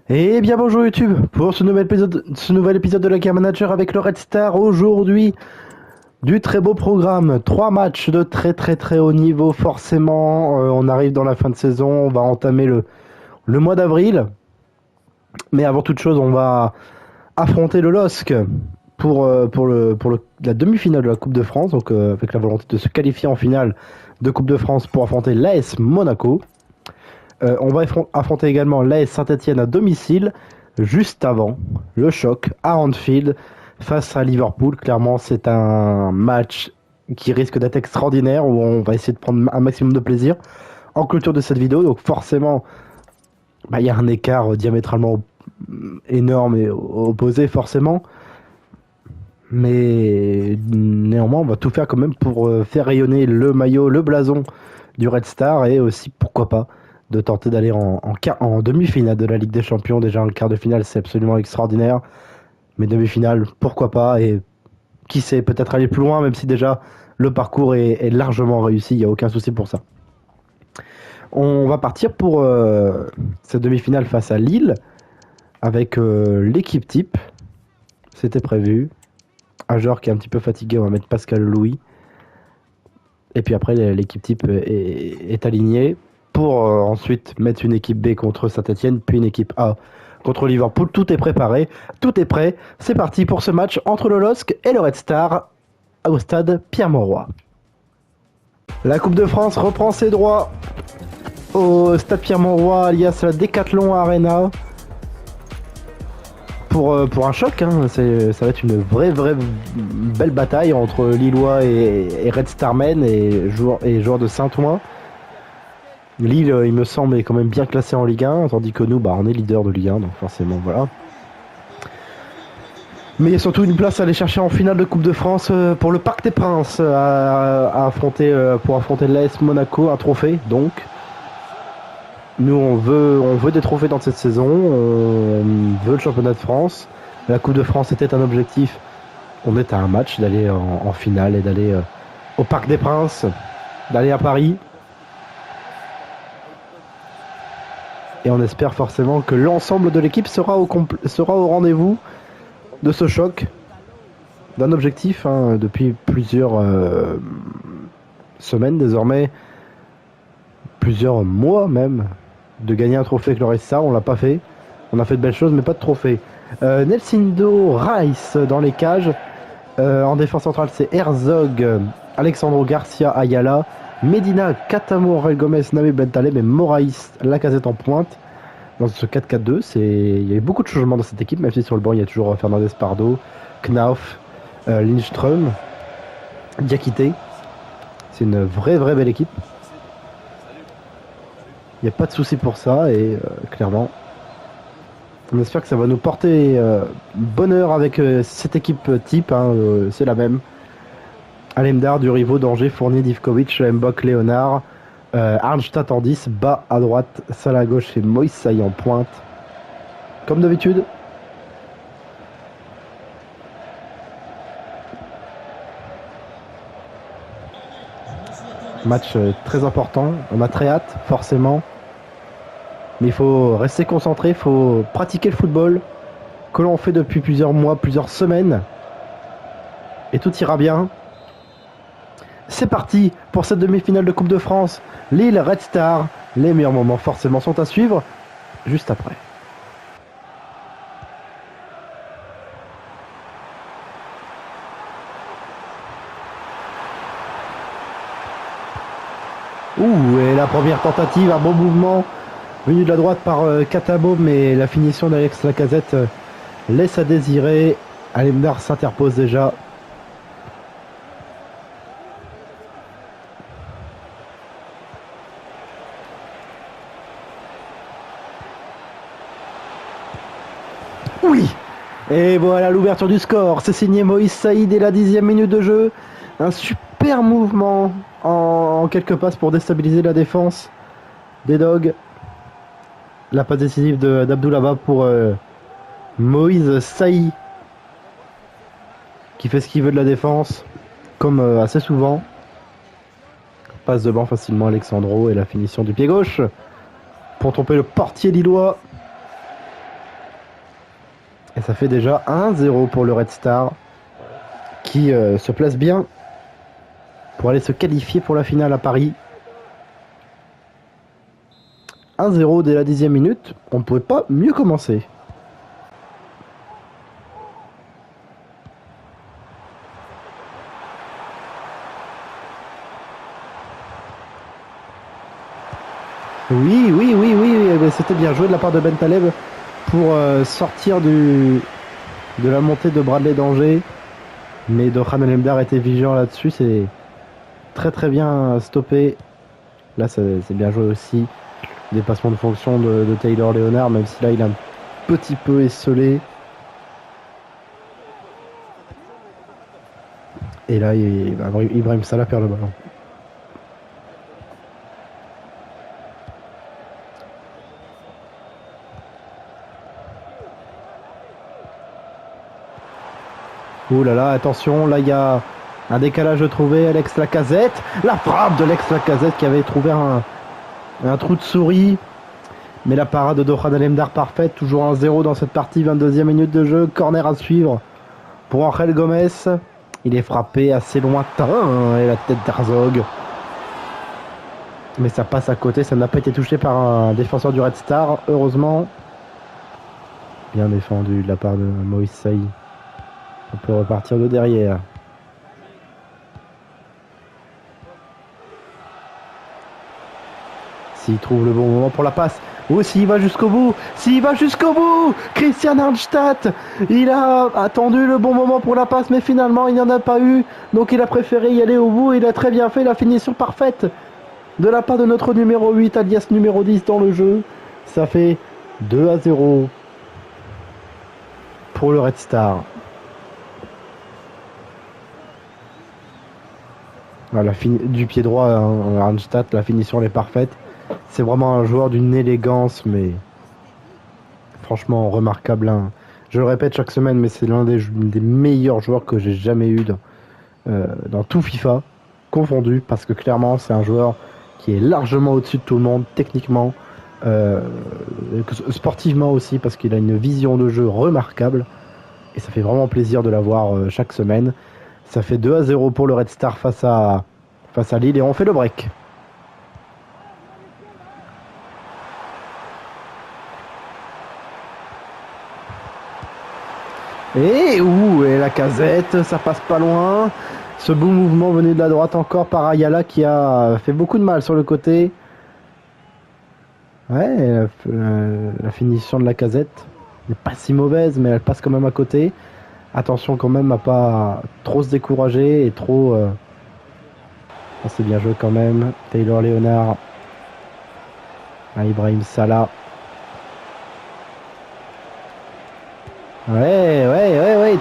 Et bien bonjour YouTube pour ce nouvel épisode de la Game Manager avec le Red Star. Aujourd'hui, du très beau programme, 3 matchs de très très très haut niveau forcément. On arrive dans la fin de saison, on va entamer le mois d'avril. Mais avant toute chose, on va affronter le LOSC pour la demi-finale de la Coupe de France, donc avec la volonté de se qualifier en finale de Coupe de France pour affronter l'AS Monaco. On va affronter également l'AS Saint-Etienne à domicile, juste avant le choc à Anfield face à Liverpool. Clairement, c'est un match qui risque d'être extraordinaire, où on va essayer de prendre un maximum de plaisir en clôture de cette vidéo. Donc forcément, il y a un écart diamétralement énorme et opposé forcément. Mais néanmoins, on va tout faire quand même pour faire rayonner le maillot, le blason du Red Star, et aussi, pourquoi pas, de tenter d'aller en demi-finale de la Ligue des Champions. Déjà, un quart de finale, c'est absolument extraordinaire. Mais demi-finale, pourquoi pas, et qui sait, peut-être aller plus loin, même si déjà le parcours est largement réussi, il n'y a aucun souci pour ça. On va partir pour cette demi-finale face à Lille, avec l'équipe type. C'était prévu. Un joueur qui est un petit peu fatigué, on va mettre Pascal Louis. Et puis après, l'équipe type est alignée pour ensuite mettre une équipe B contre Saint-Etienne, puis une équipe A contre Liverpool. Tout est préparé, tout est prêt. C'est parti pour ce match entre le LOSC et le Red Star au stade Pierre-Mauroy. La Coupe de France reprend ses droits au stade Pierre-Mauroy, alias la Decathlon Arena. Pour un choc, hein. Ça va être une vraie belle bataille entre Lillois et Red Starmen et joueurs de Saint-Ouen. Lille, il me semble, est quand même bien classé en Ligue 1, tandis que nous, on est leader de Ligue 1, donc forcément, voilà. Mais il y a surtout une place à aller chercher en finale de Coupe de France pour le Parc des Princes, pour affronter l'AS Monaco, un trophée, donc. Nous, on veut des trophées dans cette saison, on veut le championnat de France. La Coupe de France était un objectif. On est à un match d'aller en finale et d'aller au Parc des Princes, d'aller à Paris. Et on espère forcément que l'ensemble de l'équipe sera au rendez-vous de ce choc, d'un objectif depuis plusieurs semaines désormais, plusieurs mois même, de gagner un trophée avec le Red Star. On l'a pas fait. On a fait de belles choses, mais pas de trophée. Nelsindo Rice dans les cages. En défense centrale, c'est Herzog, Alexandro Garcia Ayala, Medina, Katamo, Aurel Gomez, Nabil Bentaleb et Moraïs Lacazette en pointe. Dans ce 4-4-2, il y a eu beaucoup de changements dans cette équipe, même si sur le banc il y a toujours Fernandez Pardo, Knauf, Lindström, Diakité. C'est une vraie belle équipe. Il n'y a pas de souci pour ça, et clairement, on espère que ça va nous porter bonheur avec cette équipe type. C'est la même. Alemdar, Durivo, Danger, Fournier, Divkovic, Mbok, Léonard, Arnstadt en 10, bas à droite, Salah à gauche et Moïse Saï en pointe. Comme d'habitude. Match très important. On a très hâte, forcément. Mais il faut rester concentré, il faut pratiquer le football que l'on fait depuis plusieurs mois, plusieurs semaines. Et tout ira bien. C'est parti pour cette demi-finale de Coupe de France. Lille, Red Star. Les meilleurs moments forcément sont à suivre juste après. Ouh, et la première tentative, un bon mouvement venu de la droite par Katabo, mais la finition d'Alex Lacazette laisse à désirer. Alemdar s'interpose déjà. Oui. Et voilà l'ouverture du score. C'est signé Moïse Saïd dès la 10e minute de jeu. Un super mouvement en quelques passes pour déstabiliser la défense des Dogs. La passe décisive d'Abdoulaba pour Moïse Saïd, qui fait ce qu'il veut de la défense, comme assez souvent. Passe devant facilement Alexandro, et la finition du pied gauche pour tromper le portier lillois. Et ça fait déjà 1-0 pour le Red Star qui se place bien pour aller se qualifier pour la finale à Paris. 1-0 dès la 10e minute, on ne pouvait pas mieux commencer. Oui, c'était bien joué de la part de Ben Taleb pour sortir de la montée de Bradley d'Angers. Mais Dohan Lemdar était vigilant là-dessus, c'est très bien stoppé. Là, c'est bien joué aussi. Dépassement de fonction de Taylor Leonard, même si là, il a un petit peu esselé. Et là, Ibrahim Salah perd le ballon. Ouh là là, attention, là il y a un décalage trouvé, Alex Lacazette. La frappe de Alex Lacazette qui avait trouvé un trou de souris. Mais la parade de Dohan Lemdar parfaite, toujours 1-0 dans cette partie, 22e minute de jeu, corner à suivre pour Angel Gomez. Il est frappé assez lointain et la tête d'Herzog. Mais ça passe à côté, ça n'a pas été touché par un défenseur du Red Star, heureusement. Bien défendu de la part de Moïse Saï. On peut repartir de derrière. S'il trouve le bon moment pour la passe. Ou s'il va jusqu'au bout. Christian Arnstadt. Il a attendu le bon moment pour la passe, mais finalement il n'y en a pas eu. Donc il a préféré y aller au bout. Il a très bien fait la finition parfaite de la part de notre numéro 8, alias numéro 10 dans le jeu. Ça fait 2-0 pour le Red Star. Du pied droit, Arnstadt, la finition elle est parfaite. C'est vraiment un joueur d'une élégance, mais franchement remarquable. Je le répète chaque semaine, mais c'est l'un des meilleurs joueurs que j'ai jamais eu dans tout FIFA, confondu, parce que clairement c'est un joueur qui est largement au-dessus de tout le monde, techniquement, sportivement aussi, parce qu'il a une vision de jeu remarquable, et ça fait vraiment plaisir de l'avoir chaque semaine. Ça fait 2-0 pour le Red Star face à Lille et on fait le break. Et Lacazette, ça passe pas loin. Ce beau mouvement venu de la droite encore par Ayala qui a fait beaucoup de mal sur le côté. Ouais, la finition de Lacazette n'est pas si mauvaise, mais elle passe quand même à côté. Attention quand même à pas trop se décourager et trop... c'est bien joué quand même. Taylor Leonard. Ibrahim Salah. Ouais, il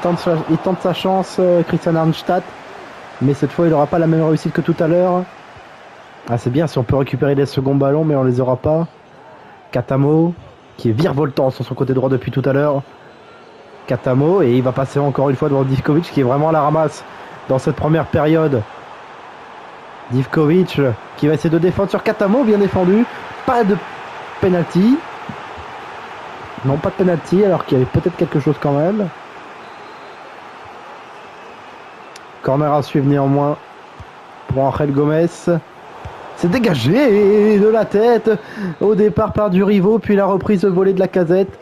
tente sa chance, Christian Arnstadt. Mais cette fois, il n'aura pas la même réussite que tout à l'heure. Ah, c'est bien si on peut récupérer les seconds ballons, mais on les aura pas. Katamo, qui est virevoltant sur son côté droit depuis tout à l'heure. Katamo, et il va passer encore une fois devant Divkovic, qui est vraiment à la ramasse dans cette première période. Divkovic, qui va essayer de défendre sur Katamo, bien défendu. Pas de penalty. Non, pas de penalty, alors qu'il y avait peut-être quelque chose quand même. Corner à suivre néanmoins pour Angel Gomez. C'est dégagé de la tête au départ par Durivo, puis la reprise de volée de Lacazette.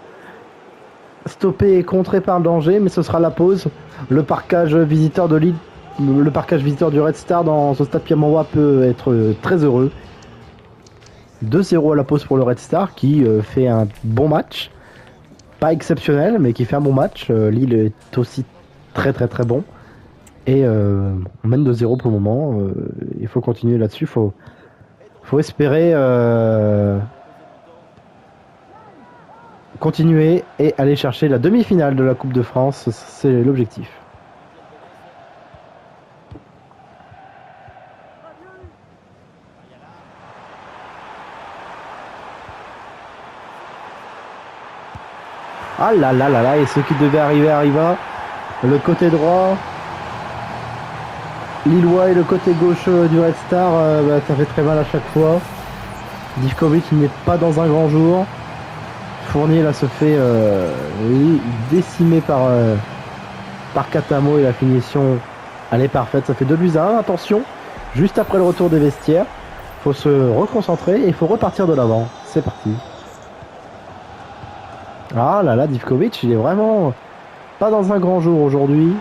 Stoppé et contré par le danger, mais ce sera la pause. Le parquage visiteur de Lille, le parquage visiteur du Red Star dans ce stade Pierre-Mauroy peut être très heureux. 2-0 à la pause pour le Red Star qui fait un bon match. Pas exceptionnel, mais qui fait un bon match. Lille est aussi très bon. Et on mène 2-0 pour le moment. Il faut continuer là-dessus. Faut espérer continuer et aller chercher la demi-finale de la Coupe de France. C'est l'objectif. Ah là là là là, et ce qui devait arriver arriva. Le côté droit Lillois et le côté gauche du Red Star, ça fait très mal à chaque fois. Divkovic n'est pas dans un grand jour. Fournier là se fait décimer par Katamo et la finition elle est parfaite. Ça fait 2-1. Attention, juste après le retour des vestiaires, faut se reconcentrer et il faut repartir de l'avant. C'est parti. Ah là là, Divkovic, il est vraiment pas dans un grand jour aujourd'hui.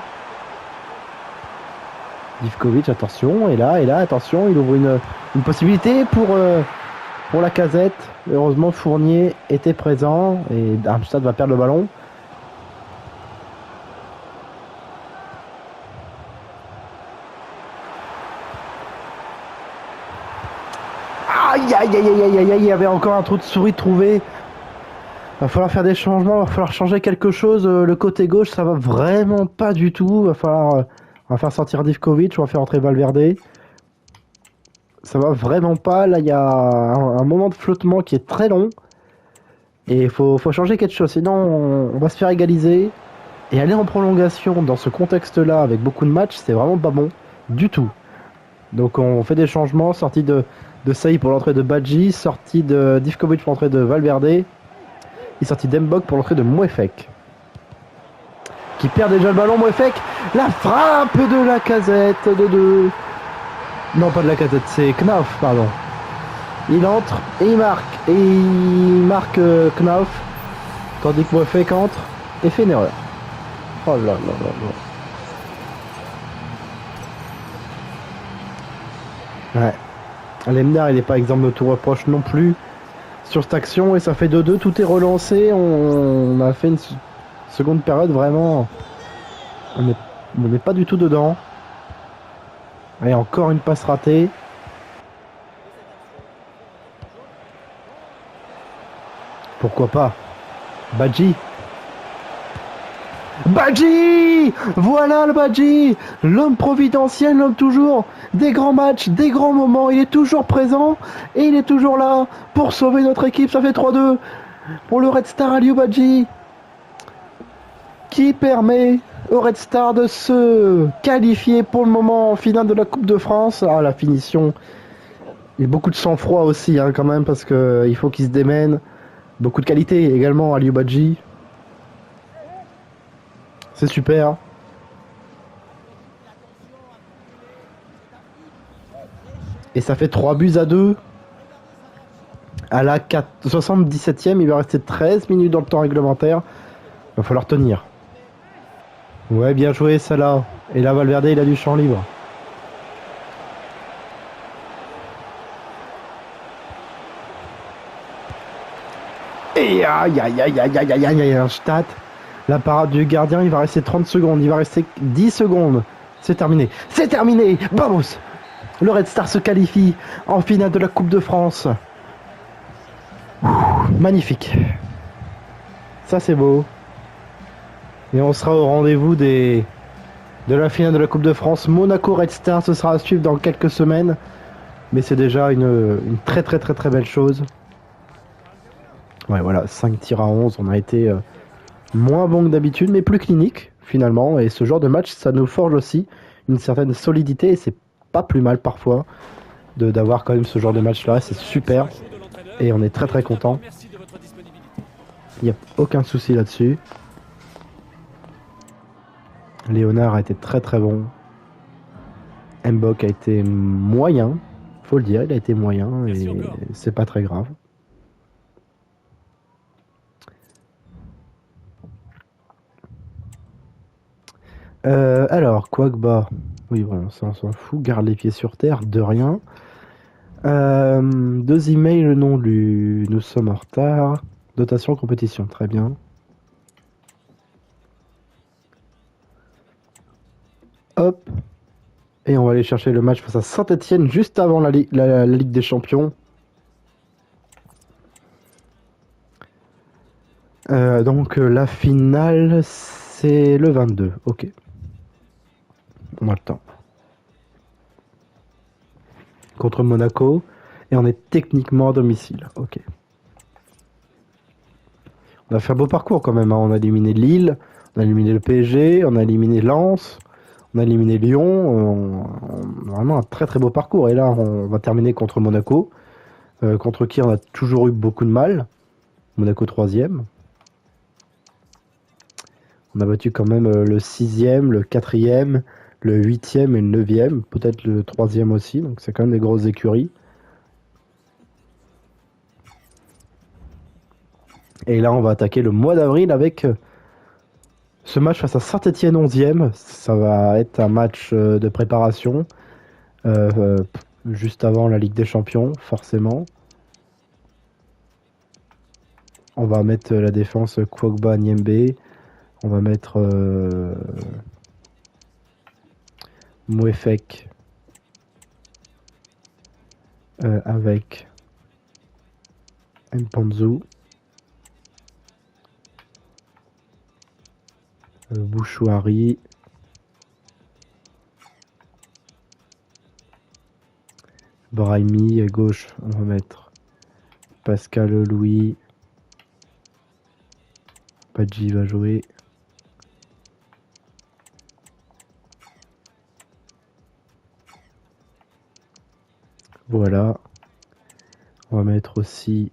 Divkovic, attention, et là, attention, il ouvre une possibilité pour la casette. Heureusement, Fournier était présent et Darmstadt va perdre le ballon. Aïe, aïe, aïe, aïe, aïe, aïe, il y avait encore un trou de souris trouvé. Va falloir faire des changements, va falloir changer quelque chose. Le côté gauche, ça va vraiment pas du tout. Va falloir on va faire sortir Divkovic, on va faire entrer Valverde. Ça va vraiment pas. Là, il y a un moment de flottement qui est très long. Et il faut changer quelque chose. Sinon, on va se faire égaliser. Et aller en prolongation dans ce contexte-là, avec beaucoup de matchs, c'est vraiment pas bon du tout. Donc on fait des changements. Sortie de Saï pour l'entrée de Badji. Sortie de Divkovic pour l'entrée de Valverde. Et sortie d'Embok pour l'entrée de Mouefek. Qui perd déjà le ballon, Mouefek. La frappe de la casette de 2. Non, pas de la casette, c'est Knauf, pardon. Il entre et il marque. Et il marque Knauf. Tandis que Mouefek entre et fait une erreur. Oh là là là là. Ouais. Lemnar, il n'est pas exemple de tout reproche non plus sur cette action. Et ça fait 2-2, tout est relancé. On a fait une seconde période vraiment. On n'est pas du tout dedans. Et encore une passe ratée. Pourquoi pas Badji. Badji. Voilà le Badji. L'homme providentiel, l'homme toujours des grands matchs, des grands moments. Il est toujours présent et il est toujours là pour sauver notre équipe. Ça fait 3-2 pour le Red Star Aliou Badji, qui permet au Red Star de se qualifier pour le moment en finale de la Coupe de France. Ah, la finition. Il y a beaucoup de sang-froid aussi hein, quand même parce qu'il faut qu'il se démène. Beaucoup de qualité également Aliou Badji. C'est super. Et ça fait 3-2 à la 77e. Il va rester 13 minutes dans le temps réglementaire. Il va falloir tenir. Ouais, bien joué Salah. Et là Valverde, il a du champ libre. Et aïe aïe aïe aïe aïe aïe aïe, un stat. La parade du gardien, il va rester 30 secondes. Il va rester 10 secondes. C'est terminé. C'est terminé. Vamos. Le Red Star se qualifie en finale de la Coupe de France. Magnifique. Ça c'est beau. Et on sera au rendez-vous de la finale de la Coupe de France. Monaco Red Star, ce sera à suivre dans quelques semaines. Mais c'est déjà une très très très très belle chose. Ouais voilà, 5 tirs à 11. On a été moins bon que d'habitude, mais plus clinique finalement. Et ce genre de match, ça nous forge aussi une certaine solidité. Et c'est pas plus mal parfois d'avoir quand même ce genre de match là. C'est super. Et on est très très content. Il n'y a aucun souci là-dessus. Léonard a été très très bon. Mbok a été moyen. Faut le dire, il a été moyen. Et c'est pas très grave. Alors, Quagba. Oui, bon, ça on s'en fout. Garde les pieds sur terre, de rien. 2 emails non lus. Nous sommes en retard. Dotation compétition, très bien. Hop. Et on va aller chercher le match face à Saint-Etienne juste avant la Ligue des Champions. Donc la finale, c'est le 22. Ok. On a le temps. Contre Monaco. Et on est techniquement à domicile. Ok. On a fait un beau parcours quand même. Hein. On a éliminé Lille. On a éliminé le PSG. On a éliminé Lens. On a éliminé Lyon. Vraiment un très très beau parcours. Et là, on va terminer contre Monaco. Contre qui on a toujours eu beaucoup de mal. Monaco 3e. On a battu quand même le 6e, le 4e, le 8e et le 9e, peut-être le 3e aussi, donc c'est quand même des grosses écuries. Et là, on va attaquer le mois d'avril avec ce match face à Saint-Etienne 11e. Ça va être un match de préparation, juste avant la Ligue des Champions, forcément. On va mettre la défense Kwogba Niembe. On va mettre Mouefek avec Mpanzu. Bouchouari. Brahimi à gauche, on va mettre Pascal Louis. Badji va jouer. Voilà. On va mettre aussi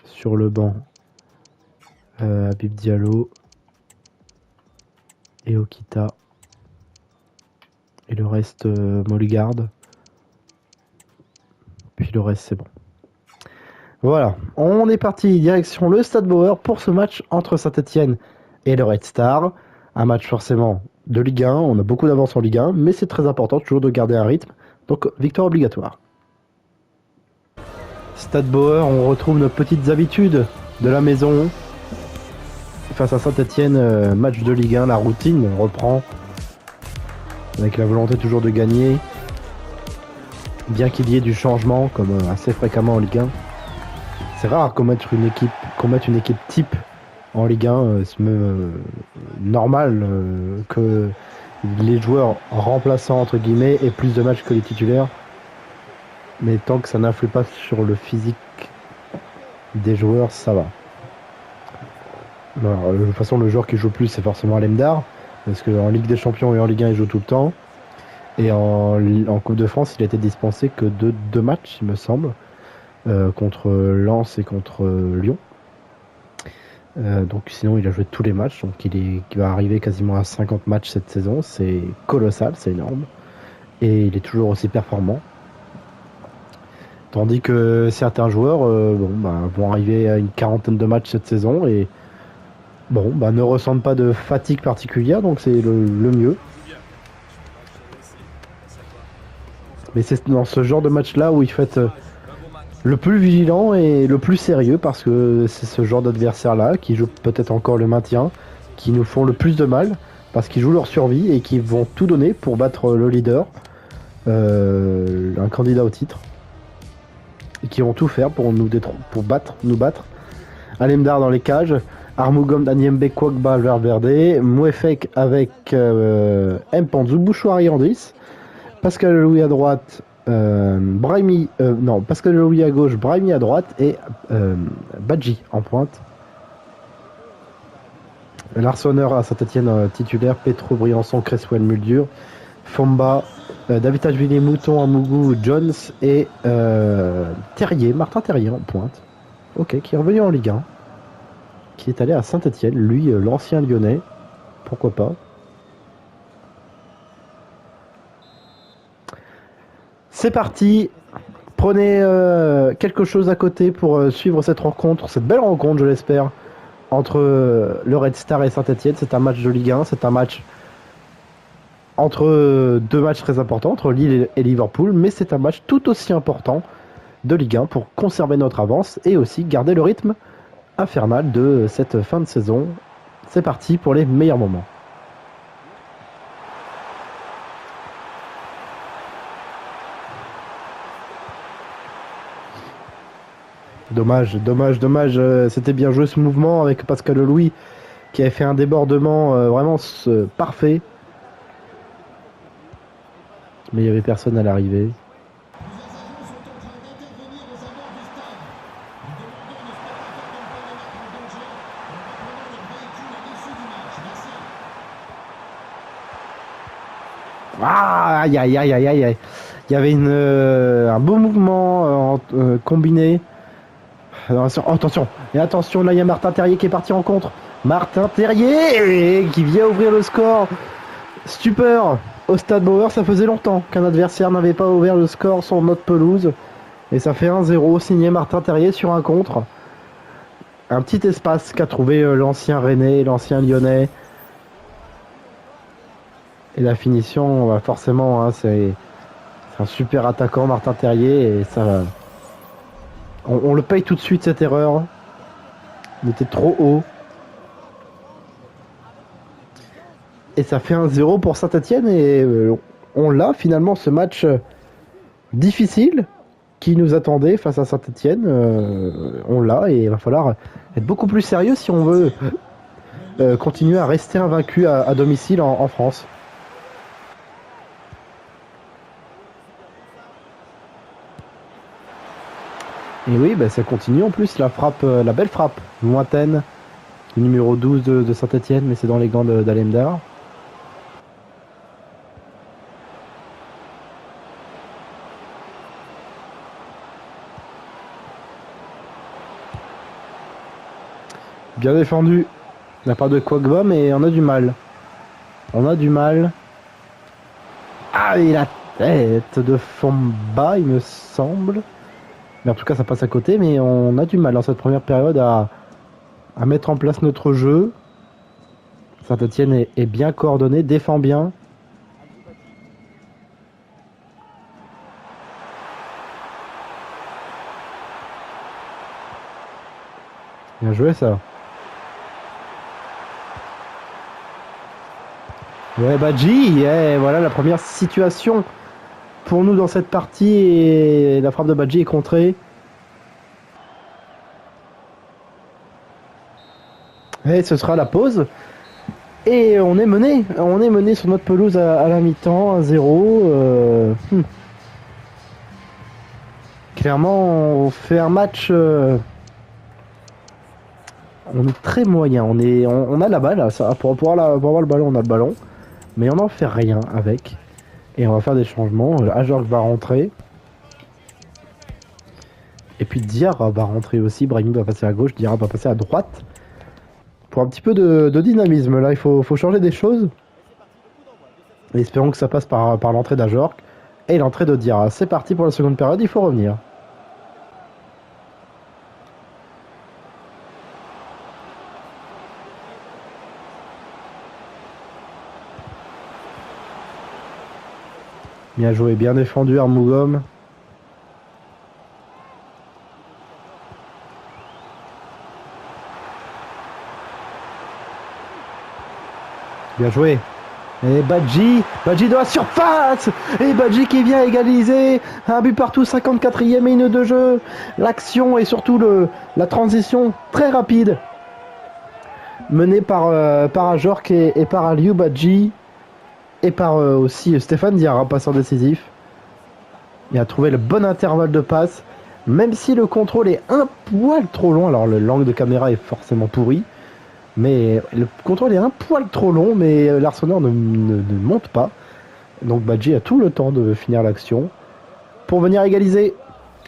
sur le banc Habib Diallo et Okita. Et le reste Molligarde. Puis le reste c'est bon. Voilà, on est parti direction le Stade Bauer pour ce match entre Saint-Etienne et le Red Star. Un match forcément de Ligue 1, on a beaucoup d'avance en Ligue 1, mais c'est très important toujours de garder un rythme. Donc victoire obligatoire. Stade Bauer, on retrouve nos petites habitudes de la maison. Face à Saint-Etienne, match de Ligue 1, la routine reprend avec la volonté toujours de gagner. Bien qu'il y ait du changement, comme assez fréquemment en Ligue 1. C'est rare qu'on mette une équipe type en Ligue 1. C'est même normal que les joueurs remplaçants entre guillemets aient plus de matchs que les titulaires. Mais tant que ça n'influe pas sur le physique des joueurs, ça va. Alors, de toute façon, le joueur qui joue plus, c'est forcément Alemdar. Parce qu'en Ligue des Champions et en Ligue 1, il joue tout le temps. Et en Coupe de France, il a été dispensé que de 2 matchs, il me semble. Contre Lens et contre Lyon. Donc sinon il a joué tous les matchs, donc il va arriver quasiment à 50 matchs cette saison, c'est colossal, c'est énorme. Et il est toujours aussi performant. Tandis que certains joueurs vont arriver à une quarantaine de matchs cette saison et ne ressentent pas de fatigue particulière, donc c'est le mieux. Mais c'est dans ce genre de match-là où il faut être le plus vigilant et le plus sérieux parce que c'est ce genre d'adversaire-là qui joue peut-être encore le maintien, qui nous font le plus de mal parce qu'ils jouent leur survie et qui vont tout donner pour battre le leader, un candidat au titre, et qui vont tout faire pour nous battre. Alemdar dans les cages, Armugom, Daniembe, Kwogba, Valverde, Mouefek avec Mpanzu, Bouchouari en 10, Pascal Louis à droite, Pascal Louis à gauche, Brahimi à droite et Badji en pointe. Larsonneur à Saint-Etienne titulaire, Petro, Briançon, Cresswell, Muldur, Fomba, David Ashvili, Mouton, Amougou, Jones et Martin Terrier en pointe. Ok, qui est revenu en Ligue 1, qui est allé à Saint-Etienne, lui l'ancien lyonnais, pourquoi pas. C'est parti, prenez quelque chose à côté pour suivre cette belle rencontre je l'espère, entre le Red Star et Saint-Etienne. C'est un match de Ligue 1, c'est un match entre 2 matchs très importants, entre Lille et Liverpool, mais c'est un match tout aussi important de Ligue 1 pour conserver notre avance et aussi garder le rythme infernal de cette fin de saison. C'est parti pour les meilleurs moments. Dommage. C'était bien joué ce mouvement avec Pascal Louis qui avait fait un débordement vraiment parfait. Mais il n'y avait personne à l'arrivée. Ah, aïe. Il y avait un beau mouvement combiné. Attention. Et attention, là il y a Martin Terrier qui est parti en contre. Martin Terrier qui vient ouvrir le score. Stupeur au Stade Bauer, ça faisait longtemps qu'un adversaire n'avait pas ouvert le score sur notre pelouse. Et ça fait 1-0, signé Martin Terrier sur un contre. Un petit espace qu'a trouvé l'ancien Rennais, l'ancien Lyonnais. Et la finition, bah forcément, hein, c'est un super attaquant, Martin Terrier. Et ça, on le paye tout de suite, cette erreur. Il était trop haut. Et ça fait 1-0 pour Saint-Etienne. Et on l'a finalement, ce match difficile qui nous attendait face à Saint-Etienne. On l'a et il va falloir être beaucoup plus sérieux si on veut continuer à rester invaincu à domicile en France. Et oui, bah, ça continue en plus, la belle frappe lointaine du numéro 12 de Saint-Etienne, mais c'est dans les gants d'Alemdar. Bien défendu de la part de Kwagba, mais on a du mal. Ah, et la tête de Fomba, il me semble. Mais en tout cas, ça passe à côté, mais on a du mal dans cette première période à mettre en place notre jeu. Saint-Etienne est bien coordonné, défend bien. Bien joué ça. Ouais, Badji, voilà la première situation pour nous dans cette partie. Et la frappe de Badji est contrée. Et ce sera la pause. Et on est mené sur notre pelouse à la mi-temps, 1-0. Clairement, on fait un match. On est très moyen. On a la balle. Ça, pour avoir le ballon, on a le ballon. Mais on n'en fait rien avec. Et on va faire des changements. Ajorg va rentrer. Et puis Diarra va rentrer aussi. Brahimi va passer à gauche. Diarra va passer à droite. Pour un petit peu de dynamisme. Là, il faut changer des choses. Et espérons que ça passe par l'entrée d'Ajorg. Et l'entrée de Diarra. C'est parti pour la seconde période. Il faut revenir. Bien joué, bien défendu Armougom. Bien joué. Et Badji de la surface. Et Badji qui vient égaliser. Un but partout, 54e minute de jeu. L'action et surtout la transition très rapide. Menée par Ajorg et par Aliou Badji. Et par aussi Stéphane Diarra, passeur décisif. Il a trouvé le bon intervalle de passe. Même si le contrôle est un poil trop long. Alors l'angle de caméra est forcément pourri. Mais le contrôle est un poil trop long. Mais l'Arsenal ne monte pas. Donc Badji a tout le temps de finir l'action. Pour venir égaliser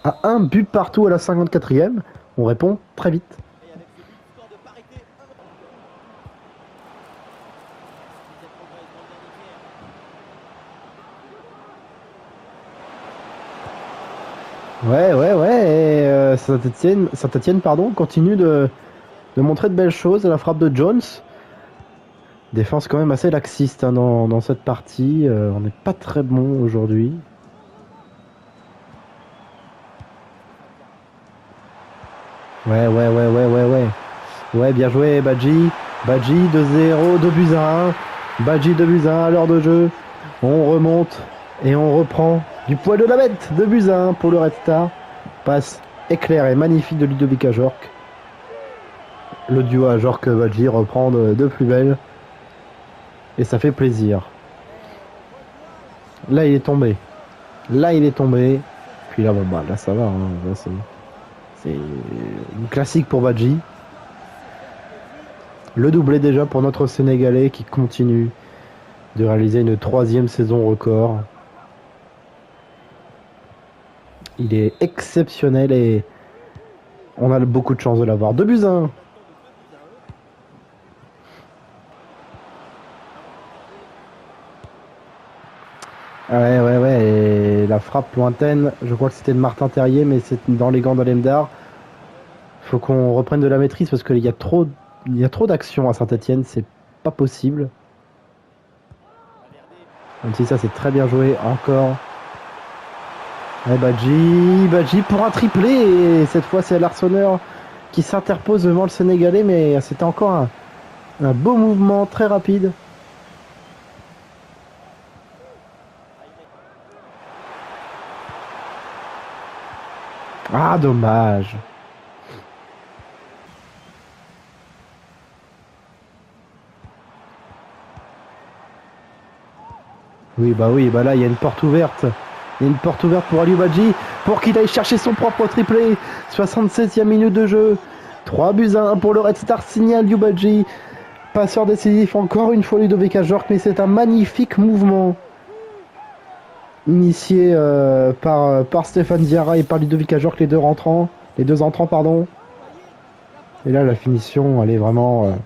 à un but partout à la 54e. On répond très vite. Ouais. Et Saint-Etienne, continue de montrer de belles choses. La frappe de Jones. Défense quand même assez laxiste hein, dans cette partie. On n'est pas très bon aujourd'hui. Ouais. Ouais, bien joué, Badji. Badji 2-0, 2-1. Badji 2-1 à l'heure de jeu. On remonte et on reprend du poil de la bête. 2-1 pour le Red Star. Passe éclair et magnifique de Ludovic Ajorg. Le duo Ajorg-Badji reprend de plus belle. Et ça fait plaisir. Là, il est tombé. Puis là, bon, bah, là, ça va. Hein. Là, c'est une classique pour Badji. Le doublé déjà pour notre Sénégalais qui continue de réaliser une 3e saison record. Il est exceptionnel et On a beaucoup de chance de l'avoir. 2-1. Ouais. Et la frappe lointaine, je crois que c'était de Martin Terrier, mais c'est dans les gants d'Alemdar. Faut qu'on reprenne de la maîtrise parce qu'il y a trop d'actions à Saint-Etienne, c'est pas possible. Même si ça c'est très bien joué encore. Ouais, Badji pour un triplé et cette fois c'est l'Arseneur qui s'interpose devant le Sénégalais, mais c'était encore un beau mouvement très rapide. Ah dommage. Oui, bah là, il y a une porte ouverte. Il y a une porte ouverte pour Aliou Badji, pour qu'il aille chercher son propre triplé. 76e minute de jeu. 3-1 pour le Red Star, signé Aliou Badji. Passeur décisif, encore une fois Ludovic Ajorc, mais c'est un magnifique mouvement. Initié par Stéphane Diarra et par Ludovic Ajorc, les deux entrants, pardon. Et là, la finition, elle est vraiment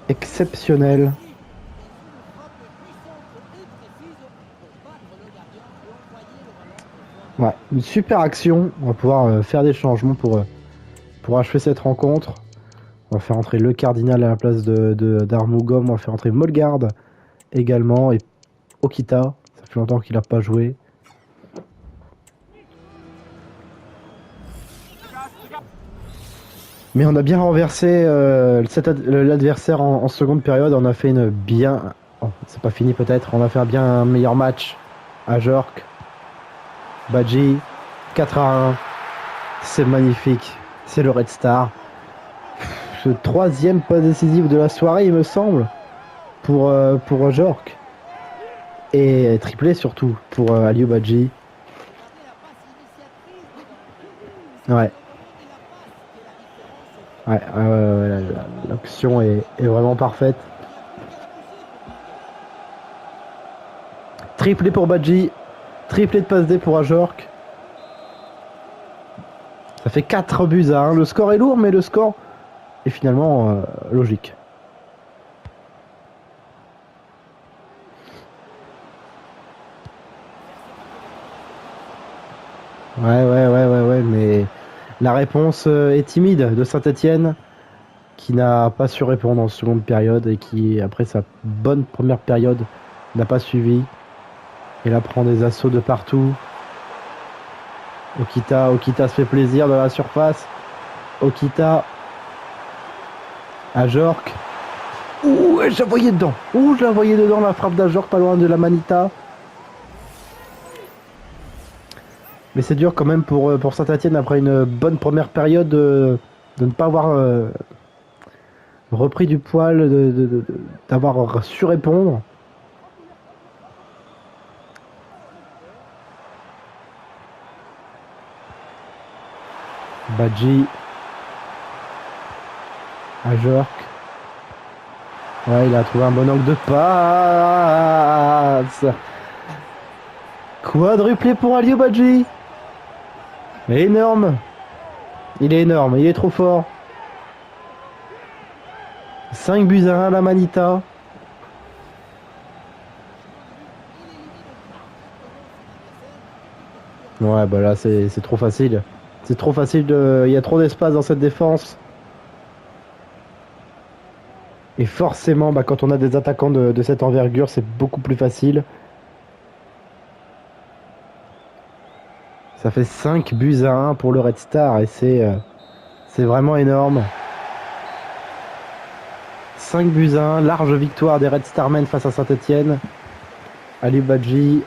exceptionnelle. Ouais, une super action. On va pouvoir faire des changements pour achever cette rencontre. On va faire entrer le Cardinal à la place d'Armougom. On va faire entrer Molgard également et Okita. Ça fait longtemps qu'il n'a pas joué. Mais on a bien renversé l'adversaire en seconde période. On a fait une bien... Oh, c'est pas fini peut-être. On a fait bien un meilleur match à Jork. Badji, 4-1. C'est magnifique. C'est le Red Star. Ce troisième pas décisif de la soirée, il me semble, pour Jork. Et triplé surtout pour Aliou Badji. Ouais. L'action est vraiment parfaite. Triplé pour Badji. Triplé de passe D pour Ajorc. Ça fait 4-1. Le score est lourd, mais le score est finalement logique. Ouais, mais la réponse est timide de Saint-Etienne, qui n'a pas su répondre en seconde période et qui, après sa bonne première période, n'a pas suivi. Et là, prend des assauts de partout. Okita se fait plaisir dans la surface. Okita. Ajorc. Ouh, je la voyais dedans. La frappe d'Ajorc, pas loin de la Manita. Mais c'est dur quand même pour Saint-Etienne, après une bonne première période, de ne pas avoir repris du poil, d'avoir su répondre. Badji. Ajorc. Ouais, il a trouvé un bon angle de passe. Quadruplé pour Aliou Badji. Énorme. Il est énorme, il est trop fort. 5-1 la Manita. Ouais, bah là c'est trop facile. C'est trop facile, il y a trop d'espace dans cette défense. Et forcément, bah, quand on a des attaquants de cette envergure, c'est beaucoup plus facile. Ça fait 5-1 pour le Red Star et c'est vraiment énorme. 5-1, large victoire des Red Starmen face à Saint-Etienne. Aliou Badji,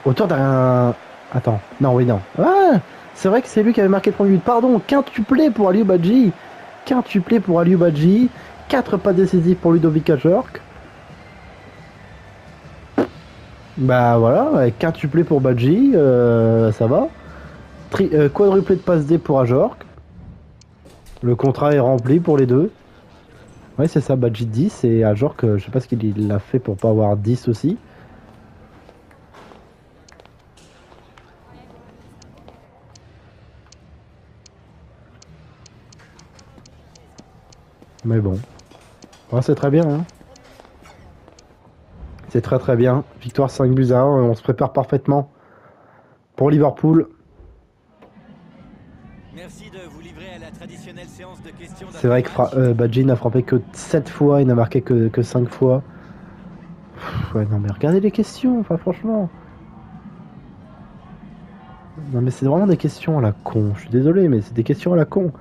autour d'un... Attends, non. Ah, c'est vrai que c'est lui qui avait marqué le premier but. Pardon, quintuplé pour Aliou Badji. 4 pas décisifs pour Ludovic Ajorc. Bah voilà, quintuplé pour Badji, ça va. Quadruplé de passe D pour Ajorc. Le contrat est rempli pour les deux. Ouais, c'est ça, Badji 10 et Ajorc, je sais pas ce qu'il a fait pour pas avoir 10 aussi. Mais bon. Ouais, c'est très bien. Hein. C'est très très bien. Victoire 5-1. On se prépare parfaitement pour Liverpool. Merci de vous livrer à la traditionnelle séance de questions. C'est vrai que Badji n'a frappé que 7 fois, il n'a marqué que 5 fois. Ouais, non mais regardez les questions, enfin franchement. Non mais c'est vraiment des questions à la con, je suis désolé mais c'est des questions à la con.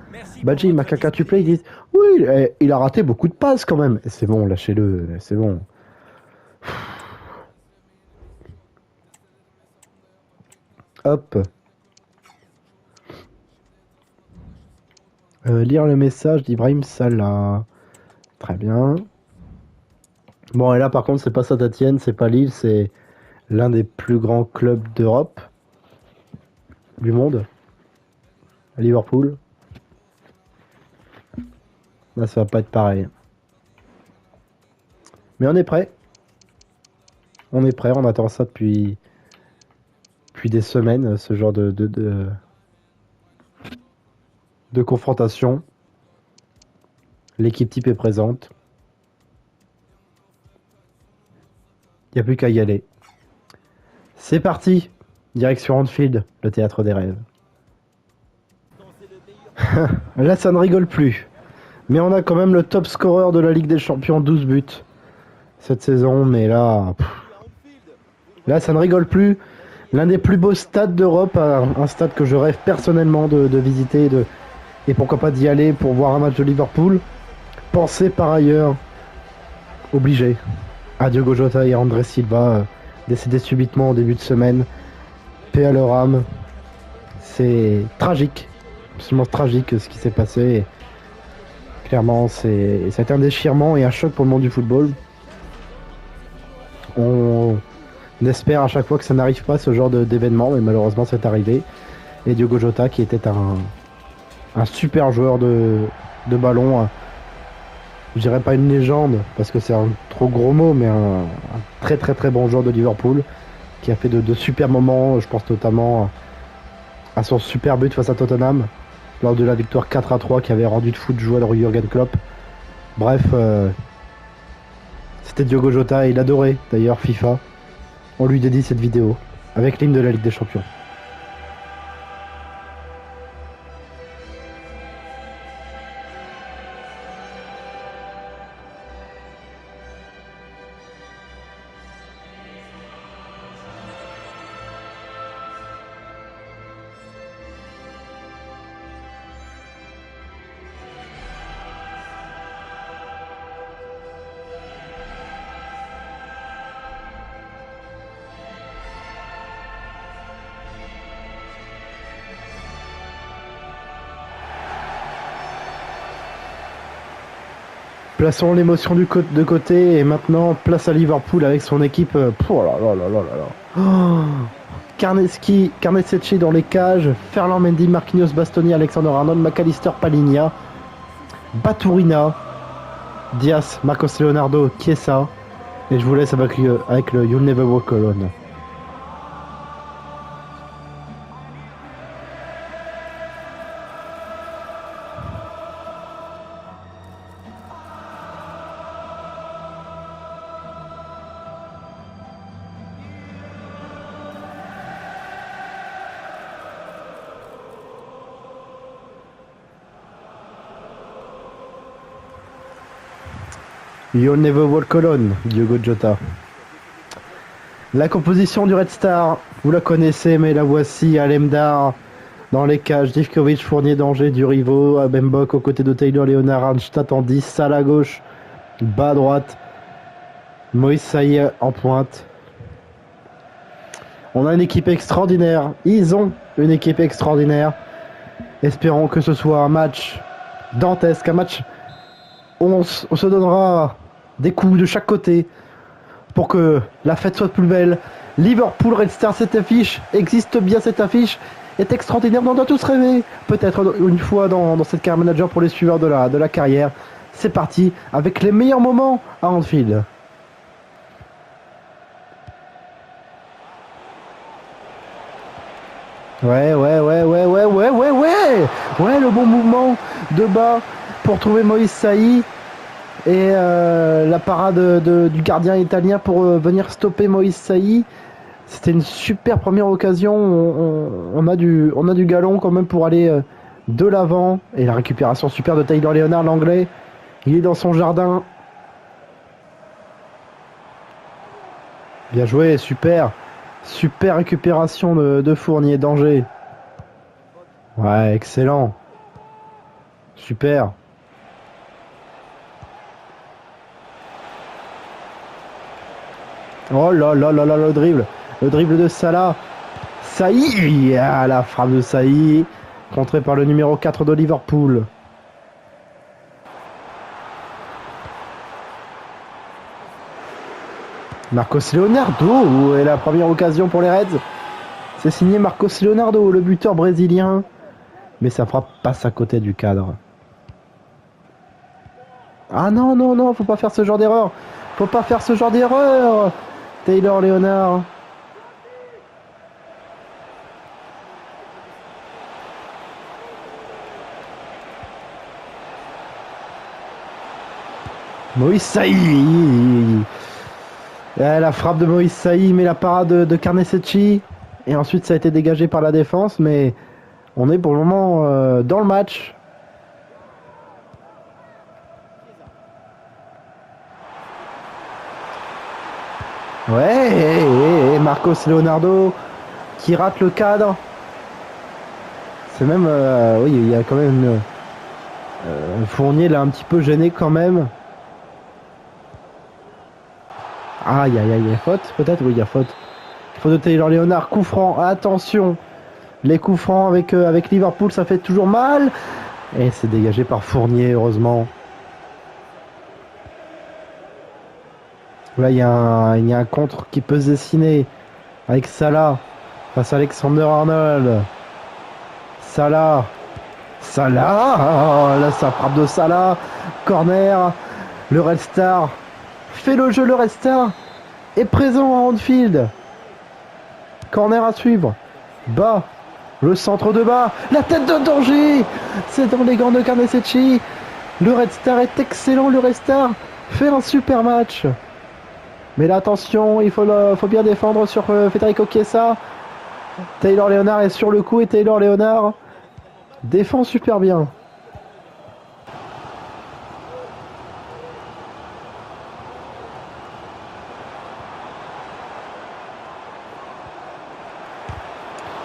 Badji il marque un quintuplé, ils disent oui il a raté beaucoup de passes quand même. C'est bon, lâchez-le, c'est bon. Hop. Lire le message d'Ibrahim Salah. Très bien. Bon et là par contre c'est pas Saint-Étienne, c'est pas Lille, c'est l'un des plus grands clubs d'Europe. Du monde. À Liverpool. Là ça va pas être pareil. Mais on est prêt. On est prêt, on attend ça depuis des semaines, ce genre de confrontation. L'équipe type est présente. Il n'y a plus qu'à y aller. C'est parti. Direction Anfield, le théâtre des rêves. Là, ça ne rigole plus. Mais on a quand même le top scoreur de la Ligue des Champions, 12 buts cette saison. Mais là, là, ça ne rigole plus. L'un des plus beaux stades d'Europe, un stade que je rêve personnellement de visiter et pourquoi pas d'y aller pour voir un match de Liverpool. Pensez par ailleurs, obligé, à Diogo Jota et André Silva, décédés subitement au début de semaine. Paix à leur âme. C'est tragique, absolument tragique ce qui s'est passé. Et clairement, c'est un déchirement et un choc pour le monde du football. On espère à chaque fois que ça n'arrive pas ce genre d'événement, mais malheureusement c'est arrivé. Et Diogo Jota qui était un super joueur de ballon, je dirais pas une légende parce que c'est un trop gros mot, mais un très très très bon joueur de Liverpool qui a fait de super moments. Je pense notamment à son super but face à Tottenham lors de la victoire 4-3 qui avait rendu de fou de joueur de Jürgen Klopp. Bref, c'était Diogo Jota et il adorait d'ailleurs FIFA. On lui dédie cette vidéo avec l'hymne de la Ligue des Champions. Plaçons l'émotion de côté et maintenant place à Liverpool avec son équipe. Oh là là là là là là. Oh, Carnesecchi dans les cages, Ferland Mendy, Marquinhos, Bastoni, Alexander Arnold, McAllister, Palinha, Baturina, Diaz, Marcos Leonardo, Chiesa. Et je vous laisse avec le You'll Never Walk Alone. You'll Never Walk Alone, Diogo Jota. La composition du Red Star, vous la connaissez, mais la voici. Alemdar dans les cages, Divkovic, Fournier, Danger, Durivo, Abembok aux côtés de Taylor, Leonard, Arnstadt en 10, Salah à gauche, bas à droite, Moïse Saï en pointe. On a une équipe extraordinaire. Ils ont une équipe extraordinaire. Espérons que ce soit un match dantesque, un match où on se donnera des coups de chaque côté pour que la fête soit plus belle. Liverpool Red Star, cette affiche existe bien, cette affiche est extraordinaire, on doit tous rêver peut-être une fois dans cette carrière manager pour les suiveurs de la carrière. C'est parti avec les meilleurs moments à Anfield. Ouais, le bon mouvement de bas pour trouver Moïse Saï. Et la parade du gardien italien pour venir stopper Moïse Saï. C'était une super première occasion. On a du galon quand même pour aller de l'avant. Et la récupération super de Taylor Leonard, l'anglais. Il est dans son jardin. Bien joué, super. Super récupération de Fournier, danger. Ouais, excellent. Super. Oh là là là là, le dribble. Le dribble de Salah. Saï. Ah, la frappe de Saï. Contrée par le numéro 4 de Liverpool. Marcos Leonardo. Et la première occasion pour les Reds. C'est signé Marcos Leonardo, le buteur brésilien. Mais sa frappe passe à côté du cadre. Ah non, non, non, faut pas faire ce genre d'erreur. Faut pas faire ce genre d'erreur. Taylor Leonard. Moïse Saï. La frappe de Moïse Saï, mais la parade de Carnesecchi. Et ensuite, ça a été dégagé par la défense. Mais on est pour le moment dans le match. Ouais, et Marcos Leonardo qui rate le cadre. C'est même... oui, il y a quand même Fournier là un petit peu gêné quand même. Aïe, aïe, aïe, il y a faute peut-être. Oui, il y a faute. Faute de Taylor Leonard, coup franc, attention. Les coups francs avec Liverpool, ça fait toujours mal. Et c'est dégagé par Fournier, heureusement. Là, il y a un contre qui peut se dessiner avec Salah face à Alexander-Arnold. Salah. Salah. Oh, là, ça frappe de Salah. Corner. Le Red Star fait le jeu. Le Red Star est présent à Anfield. Corner à suivre. Bas. Le centre de bas. La tête de danger. C'est dans les gants de Carnesecchi. Le Red Star est excellent. Le Red Star fait un super match. Mais là, attention, il faut bien défendre sur Federico Chiesa. Taylor Leonard est sur le coup et Taylor Leonard défend super bien.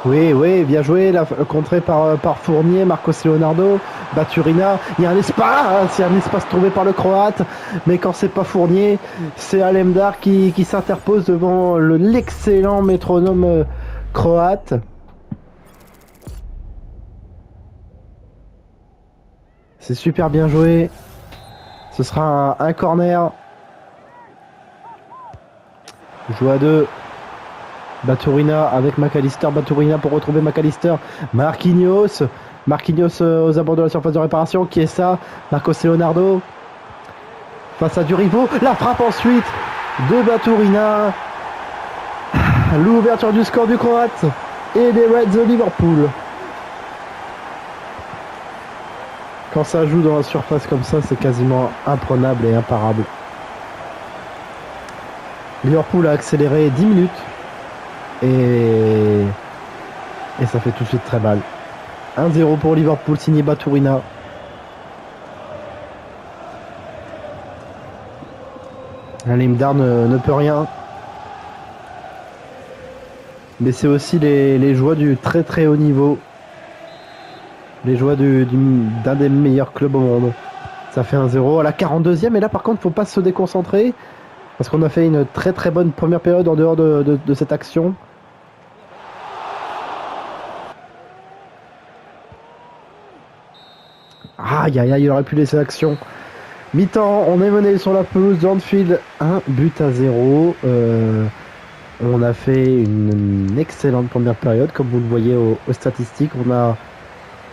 Oui, oui, bien joué, contré par Fournier, Marcos Leonardo, Baturina. Il y a un espace trouvé par le Croate, mais quand c'est pas Fournier, c'est Alemdar qui s'interpose devant l'excellent métronome croate. C'est super bien joué. Ce sera un corner. Joue à deux. Baturina avec McAllister. Baturina pour retrouver McAllister. Marquinhos aux abords de la surface de réparation. Qui est ça? Marcos Leonardo face à Durivo. La frappe ensuite de Baturina. L'ouverture du score du Croate et des Reds de Liverpool. Quand ça joue dans la surface comme ça, c'est quasiment imprenable et imparable. Liverpool a accéléré 10 minutes. Et ça fait tout de suite très mal. 1-0 pour Liverpool, signé Baturina. Limdar ne peut rien. Mais c'est aussi les joies du très très haut niveau. Les joies d'un des meilleurs clubs au monde. Ça fait 1-0 à la 42e. Et là par contre, faut pas se déconcentrer. Parce qu'on a fait une très très bonne première période en dehors de cette action. Aïe aïe aïe, il aurait pu laisser l'action. Mi-temps, on est mené sur la pelouse d'Anfield, 1-0. On a fait une excellente première période, comme vous le voyez aux statistiques. On a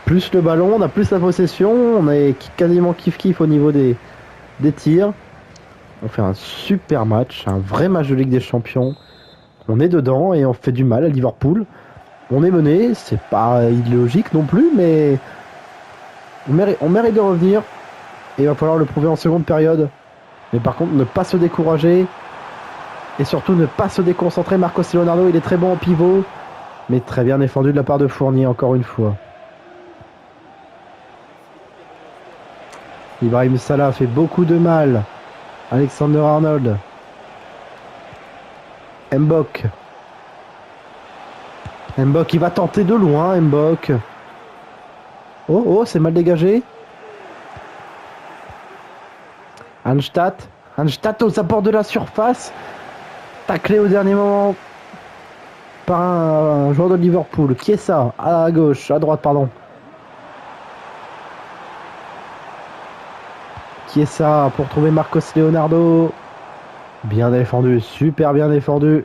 plus le ballon, on a plus la possession, on est quasiment kiff-kiff au niveau des tirs. On fait un super match, un vrai match de Ligue des Champions. On est dedans et on fait du mal à Liverpool. On est mené, c'est pas illogique non plus, mais on mérite de revenir. Et il va falloir le prouver en seconde période. Mais par contre, ne pas se décourager. Et surtout, ne pas se déconcentrer. Marcos Leonardo, il est très bon en pivot. Mais très bien défendu de la part de Fournier, encore une fois. Ibrahim Salah fait beaucoup de mal. Alexander Arnold. Mbok. Mbok, il va tenter de loin, Mbok. Oh, c'est mal dégagé. Hanstatt aux abords de la surface. Taclé au dernier moment par un joueur de Liverpool. Qui est ça? À gauche, à droite, pardon. Qui est ça pour trouver Marcos Leonardo? Bien défendu, super bien défendu.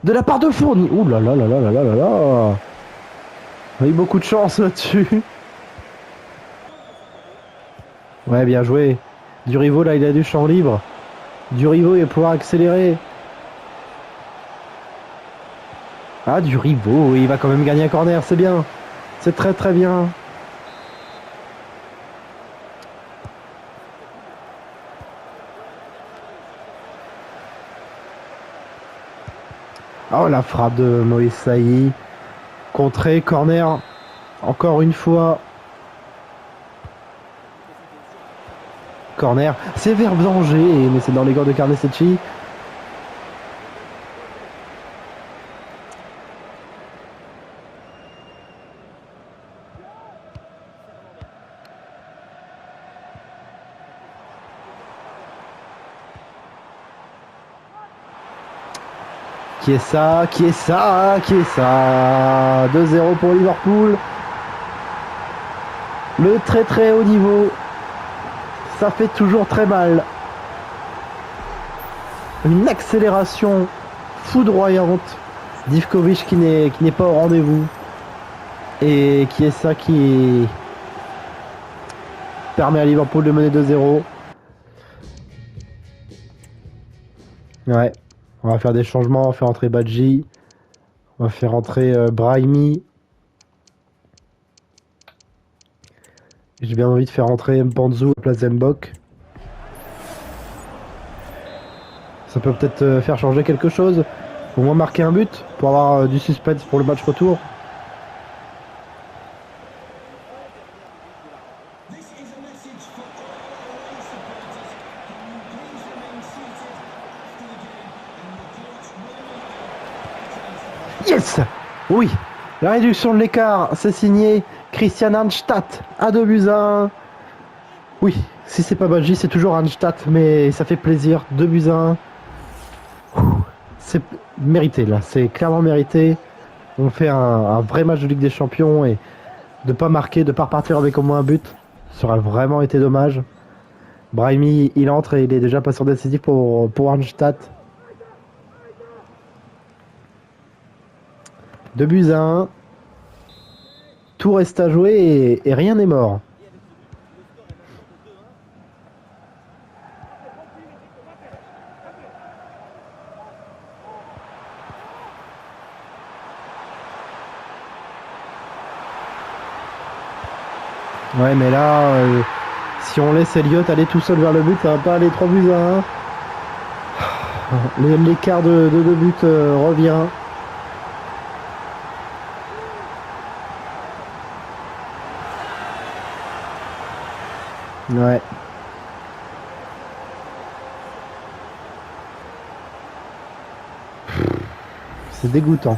De la part de Fournier. Ouh là là là là là là là là. On a eu beaucoup de chance là-dessus. Ouais, bien joué. Durivo, là, il a du champ libre. Durivo, il va pouvoir accélérer. Ah, Durivo, il va quand même gagner un corner, c'est bien. C'est très très bien. Oh, la frappe de Moïse Saï. Contré, corner. Encore une fois. Corner. Sévère danger, mais c'est dans les gants de Carnesecchi. Qui est ça? 2-0 pour Liverpool. Le très très haut niveau. Ça fait toujours très mal. Une accélération foudroyante. Divkovic qui n'est pas au rendez-vous. Et qui est ça qui permet à Liverpool de mener 2-0. Ouais. On va faire des changements, on va faire entrer Badji. On va faire entrer Brahimi. J'ai bien envie de faire entrer Mpanzu à la place d'Mbok. Ça peut peut-être faire changer quelque chose. Au moins marquer un but pour avoir du suspense pour le match retour. Yes! Oui! La réduction de l'écart, c'est signé Christian Hanstatt à 2-1. Oui, si c'est pas Badji, c'est toujours Hanstatt, mais ça fait plaisir. 2-1. C'est mérité là, c'est clairement mérité. On fait un vrai match de Ligue des Champions et de pas marquer, de pas repartir avec au moins un but, ça aurait vraiment été dommage. Brahimi, il entre et il est déjà passeur décisif pour Hanstatt. 2-1. Tout reste à jouer et rien n'est mort. Ouais, mais là, si on laisse Elliott aller tout seul vers le but, ça va pas aller 3-1. L'écart de 2 buts revient. Ouais. C'est dégoûtant.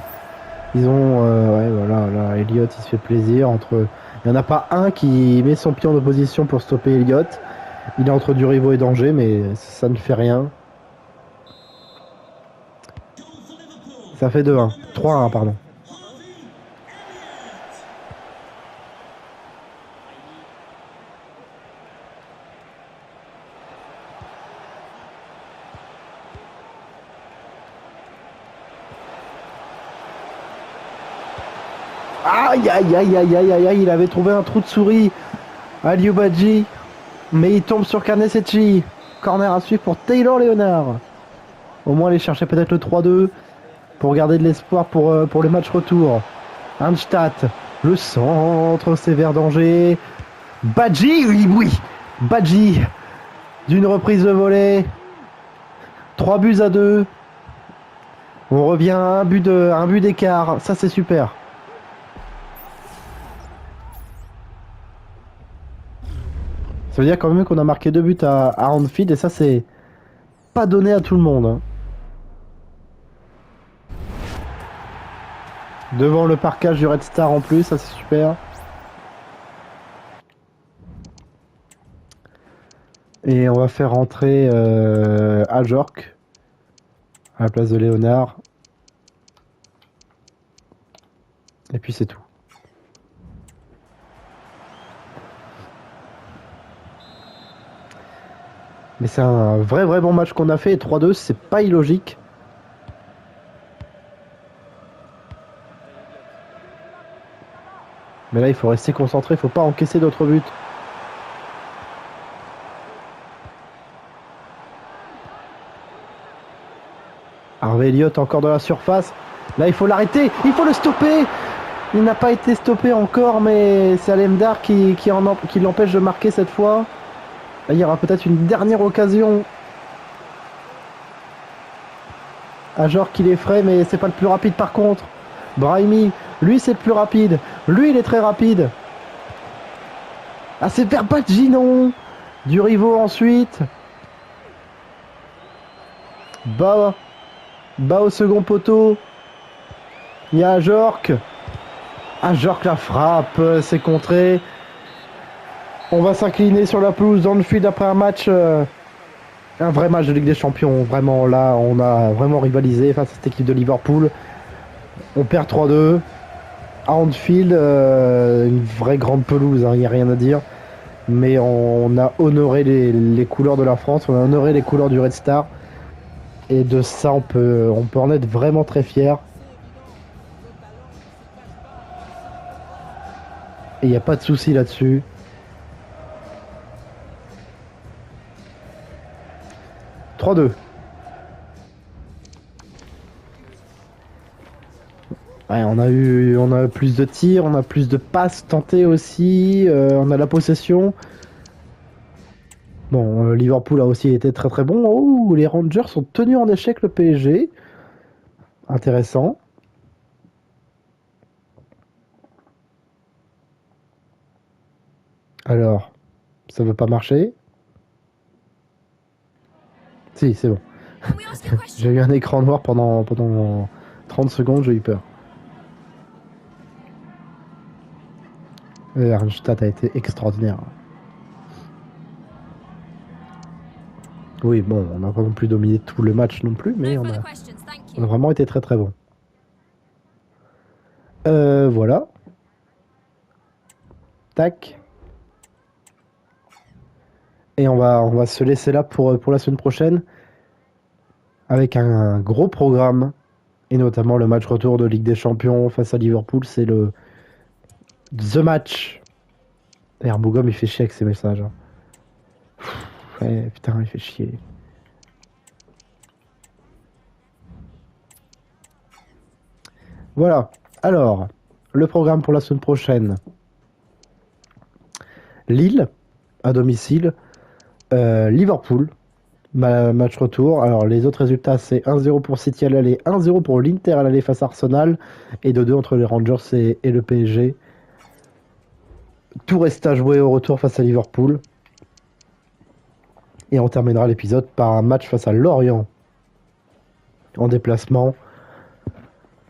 Ils ont... ouais, voilà, là, Elliott, il se fait plaisir. Il n'y en a pas un qui met son pied en opposition pour stopper Elliott. Il est entre Durivo et danger, mais ça ne fait rien. Ça fait 2-1. 3-1, pardon. Aïe aïe aïe aïe aïe aïe aïe, il avait trouvé un trou de souris. Aliou Badji. Mais il tombe sur Carnesecchi. Corner à suivre pour Taylor Leonard. Au moins aller chercher peut-être le 3-2 pour garder de l'espoir pour le match retour. Hanstatt, le centre, sévère danger. Badji, oui, oui. Badji d'une reprise de volée. 3-2. On revient à un but d'écart. Ça, c'est super. Ça veut dire quand même qu'on a marqué 2 buts à Anfield et ça, c'est pas donné à tout le monde. Hein. Devant le parquage du Red Star en plus, ça c'est super. Et on va faire rentrer Ajork à la place de Léonard. Et puis c'est tout. Mais c'est un vrai bon match qu'on a fait. Et 3-2, c'est pas illogique. Mais là, il faut rester concentré. Il faut pas encaisser d'autres buts. Harvey Elliott encore dans la surface. Là, il faut l'arrêter. Il faut le stopper. Il n'a pas été stoppé encore, mais c'est Alemdar qui l'empêche de marquer cette fois. Là, il y aura peut-être une dernière occasion. Ajor qui l'effraie, mais c'est pas le plus rapide par contre. Brahimi, lui c'est le plus rapide. Lui il est très rapide. Ah c'est vers Badji, non. Du Rivo ensuite. Bas au second poteau. Il y a Ajork. Ajork la frappe, c'est contré. On va s'incliner sur la pelouse dans le field après un match, un vrai match de Ligue des Champions. Vraiment, là, on a vraiment rivalisé face à cette équipe de Liverpool. On perd 3-2. À Anfield, une vraie grande pelouse, il n'y a rien à dire. Mais on a honoré les couleurs de la France, on a honoré les couleurs du Red Star. Et de ça, on peut en être vraiment très fiers. Et il n'y a pas de souci là-dessus. « 3-2 ». Ouais, on a eu plus de tirs, on a plus de passes tentées aussi, on a la possession. Bon, Liverpool a aussi été très bon. Oh, les Rangers sont tenus en échec le PSG. Intéressant. Alors, ça veut pas marcher. Si, c'est bon. J'ai eu un écran noir pendant 30 secondes, j'ai eu peur. Arnstadt a été extraordinaire. Oui, bon, on n'a pas non plus dominé tout le match non plus, mais on a vraiment été très bon. Voilà. Tac. Et on va se laisser là pour la semaine prochaine avec un gros programme et notamment le match retour de Ligue des Champions face à Liverpool. C'est le The Match. Et Herbougom il fait chier avec ses messages. Hein. Ouais, putain, il fait chier. Voilà. Alors, le programme pour la semaine prochaine. Lille, à domicile. Liverpool, match retour. Alors, les autres résultats, c'est 1-0 pour City à l'aller, 1-0 pour l'Inter à l'aller face à Arsenal, et 2-2 entre les Rangers et le PSG. Tout reste à jouer au retour face à Liverpool. Et on terminera l'épisode par un match face à Lorient en déplacement.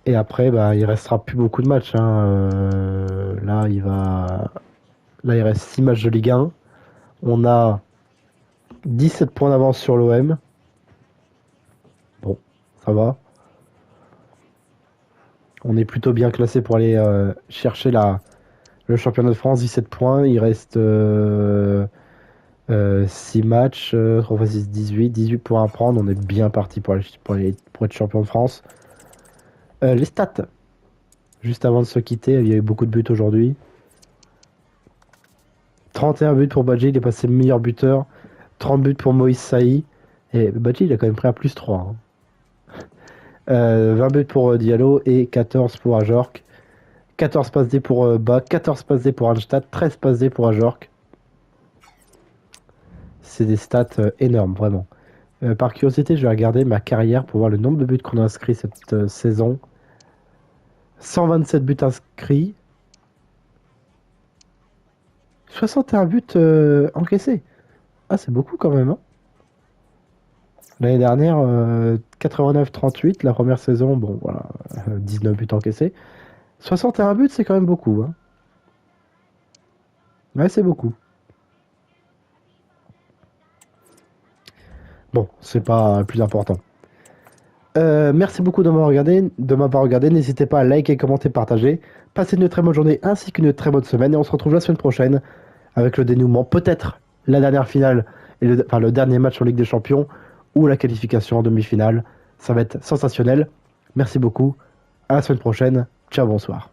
Et après, il restera plus beaucoup de matchs. Hein. Là, il reste 6 matchs de Ligue 1. On a 17 points d'avance sur l'OM. Bon, ça va. On est plutôt bien classé pour aller chercher le championnat de France. 17 points. Il reste 6 matchs. 3 x 6, 18. 18 points à prendre. On est bien parti pour être champion de France. Les stats. Juste avant de se quitter, il y a eu beaucoup de buts aujourd'hui. 31 buts pour Badji, il est passé meilleur buteur. 30 buts pour Moïse Saï. Et Badji, il a quand même pris un plus 3. Hein. 20 buts pour Diallo et 14 pour Ajork. 14 passes D pour Bas, 14 passes D pour Arnstadt, 13 passes D pour Ajork. c'est des stats énormes, vraiment. Par curiosité, je vais regarder ma carrière pour voir le nombre de buts qu'on a inscrits cette saison. 127 buts inscrits, 61 buts encaissés. Ah, c'est beaucoup quand même, hein. L'année dernière, 89-38, la première saison, bon voilà, 19 buts encaissés. 61 buts, c'est quand même beaucoup, hein. Ouais, c'est beaucoup. Bon, c'est pas le plus important. Merci beaucoup de m'avoir regardé. N'hésitez pas à liker, commenter, partager. Passez une très bonne journée ainsi qu'une très bonne semaine. Et on se retrouve la semaine prochaine avec le dénouement. Peut-être la dernière finale, enfin le dernier match en Ligue des Champions ou la qualification en demi-finale. Ça va être sensationnel. Merci beaucoup. À la semaine prochaine. Ciao, bonsoir.